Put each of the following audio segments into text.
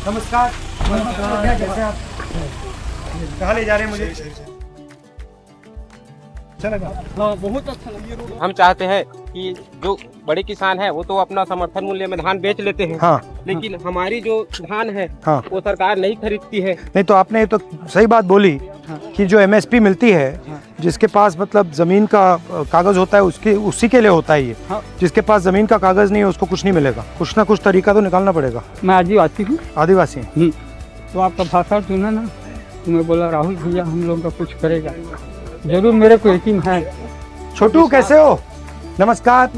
नमस्कार। कैसे आप? कहाँ ले जा रहे हैं मुझे? अच्छा लगा? हाँ, बहुत अच्छा लगा। हम चाहते हैं कि जो बड़े किसान है वो तो अपना समर्थन मूल्य में धान बेच लेते हैं। हाँ। लेकिन हमारी जो धान है हाँ। वो सरकार नहीं खरीदती है। नहीं तो आपने तो सही बात बोली कि जो एमएसपी मिलती है, जिसके पास मतलब जमीन का कागज होता है उसके उसी के लिए होता है ये। हाँ। जिसके पास जमीन का कागज नहीं है उसको कुछ नहीं मिलेगा। कुछ ना कुछ तरीका तो निकालना पड़ेगा। मैं आदिवासी हूँ। आदिवासी हैं। तो आपका भाषा सुना ना, तो मैं बोला राहुल भैया हम लोग का कुछ करेगा जरूर, मेरे को यकीन है। छोटू कैसे हो? नमस्कार।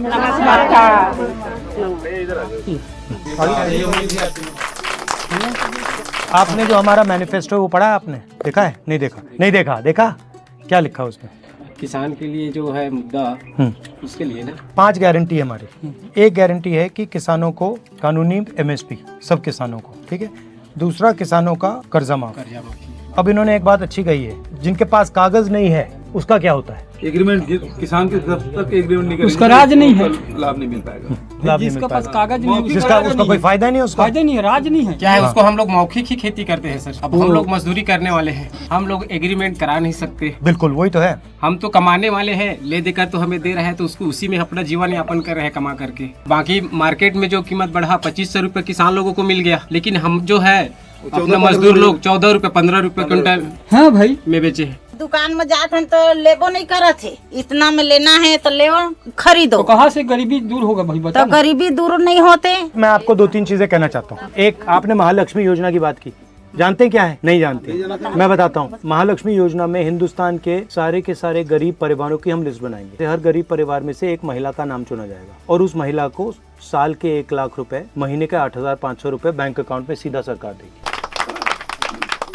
आपने जो हमारा मैनिफेस्टो वो पढ़ा है आपने? देखा है? नहीं देखा? नहीं देखा? देखा क्या लिखा उसमें? किसान के लिए जो है मुद्दा उसके लिए ना 5 गारंटी है हमारी। एक गारंटी है कि किसानों को कानूनी एमएसपी, सब किसानों को, ठीक है। दूसरा, किसानों का कर्जा माफ। अब इन्होंने एक बात अच्छी कही है, जिनके पास कागज नहीं है उसका क्या होता है? एग्रीमेंट किसान के जब तक एग्रीमेंट नहीं करेंगे उसका राज नहीं है, लाभ नहीं मिल पाएगा। लाभ नहीं जिसका मिल पास पाएगा। कागज नहीं, जिसका उसका कोई फायदा नहीं है, उसका फायदा नहीं है, राज नहीं है। क्या है उसको हम लोग मौखिक ही खेती करते हैं सर। अब हम लोग मजदूरी करने वाले हैं, हम लोग एग्रीमेंट करा नहीं सकते। बिल्कुल वही तो है। हम तो कमाने वाले हैं, ले देकर तो हमें दे रहे हैं, तो उसको उसी में अपना जीवन यापन कर रहे हैं कमा करके। बाकी मार्केट में जो कीमत बढ़ा 2500 रुपए किसान लोगों को मिल गया, लेकिन हम जो है अपना मजदूर लोग 14 रुपए 15 रुपए क्विंटल हाँ भाई, में बेचे हैं। दुकान में जाते हैं तो लेबो नहीं करत थे, इतना में लेना है तो ले खरीदो। तो कहाँ से गरीबी दूर होगा भाई, तो बता। गरीबी दूर नहीं होते। मैं आपको 2-3 चीजें कहना चाहता हूँ। एक, आपने महालक्ष्मी योजना की बात की, जानते हैं क्या है? नहीं जानते? मैं बताता हूँ। महालक्ष्मी योजना में हिंदुस्तान के सारे गरीब परिवारों की हम लिस्ट बनाएंगे। हर गरीब परिवार में से एक महिला का नाम चुना जाएगा और उस महिला को साल के 1 लाख रुपए, महीने के 8,500 रुपए बैंक अकाउंट में सीधा सरकार देगी।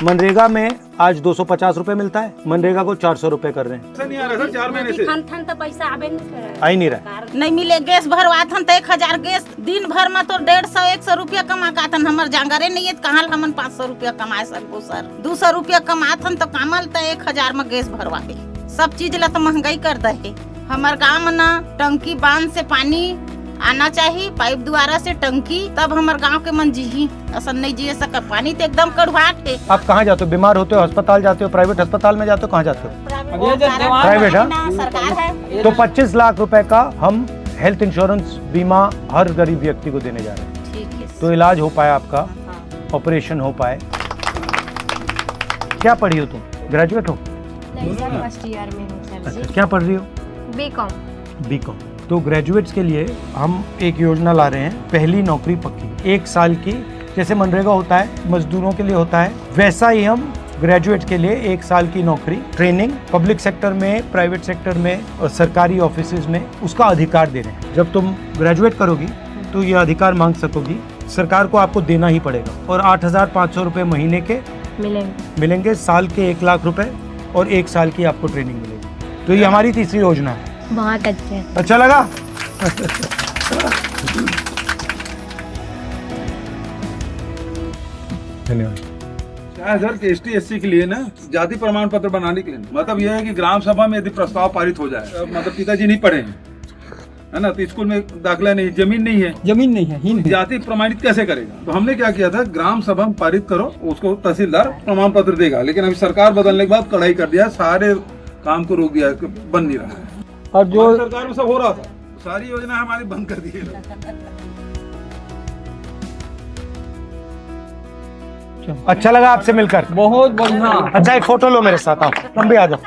मनरेगा में आज 250 रुपए मिलता है, मनरेगा को 400 रुपए कर रहे हैं। नहीं आ रहा सर 4 महीने से। तो पैसा आबे नहीं आ ही नहीं रहा। नहीं मिले गैस भरवाथन तो 1000 गैस दिन भर में तो 150-100 रुपया कमा काथन। हमार जानकारे नहीं है कहाँ हमन 500 रुपया कमाए सकबो सर। 200 रुपया कमाथन तो कमल तो 1000 में गैस भरवाए। सब चीज ला तो महंगाई कर दे। हमार गाँव में ना टंकी बांध से पानी आना चाहिए, पाइप द्वारा से टंकी, तब हमारे गांव के मन जी असल नहीं जी सका। पानी तो एकदम कड़वाट है। आप कहाँ जाते हो? बीमार होते हो, अस्पताल जाते हो, प्राइवेट अस्पताल में जाते हो, कहाँ जाते हो? प्राइवेट। हाँ, सरकार है। तो 25 लाख रुपए का हम हेल्थ इंश्योरेंस बीमा हर गरीब व्यक्ति को देने जा रहे हैं। ठीक है। तो इलाज हो पाए आपका, ऑपरेशन हो पाए। क्या पढ़ी हो तुम? ग्रेजुएट हो? नहीं सर, फर्स्ट ईयर में हूँ सर जी। अच्छा, क्या पढ़ रही हो? बीकॉम। तो ग्रेजुएट्स के लिए हम एक योजना ला रहे हैं, पहली नौकरी पक्की 1 साल की। जैसे मनरेगा होता है मजदूरों के लिए होता है, वैसा ही हम ग्रेजुएट के लिए 1 साल की नौकरी, ट्रेनिंग, पब्लिक सेक्टर में, प्राइवेट सेक्टर में और सरकारी ऑफिसेज में उसका अधिकार दे रहे हैं। जब तुम ग्रेजुएट करोगी तो ये अधिकार मांग सकोगी, सरकार को आपको देना ही पड़ेगा। और 8,500 रुपए महीने के मिलेंगे, साल के 1 लाख रुपए और 1 साल की आपको ट्रेनिंग मिलेगी। तो ये हमारी तीसरी योजना है। बहुत अच्छे। अच्छा लगा? धन्यवाद। क्या है सर कि ST/SC के लिए ना जाति प्रमाण पत्र बनाने के लिए, मतलब यह है कि ग्राम सभा में यदि प्रस्ताव पारित हो जाए, मतलब पिताजी नहीं पढ़े हैं, है ना, तो स्कूल में दाखिला नहीं, जमीन नहीं है, जमीन नहीं है, ही नहीं। जाति प्रमाणित कैसे करेगा? तो हमने क्या किया था, ग्राम सभा में पारित करो, उसको तहसीलदार प्रमाण पत्र देगा। लेकिन अभी सरकार बदलने के बाद कड़ाई कर दिया, सारे काम को रोक दिया, बन नहीं रहा है। और जो सरकार में सब हो रहा था, सारी योजना हमारी बंद कर दी है। अच्छा लगा आपसे मिलकर? बहुत बढ़िया। अच्छा, एक फोटो लो मेरे साथ, आओ तुम भी आ जाओ।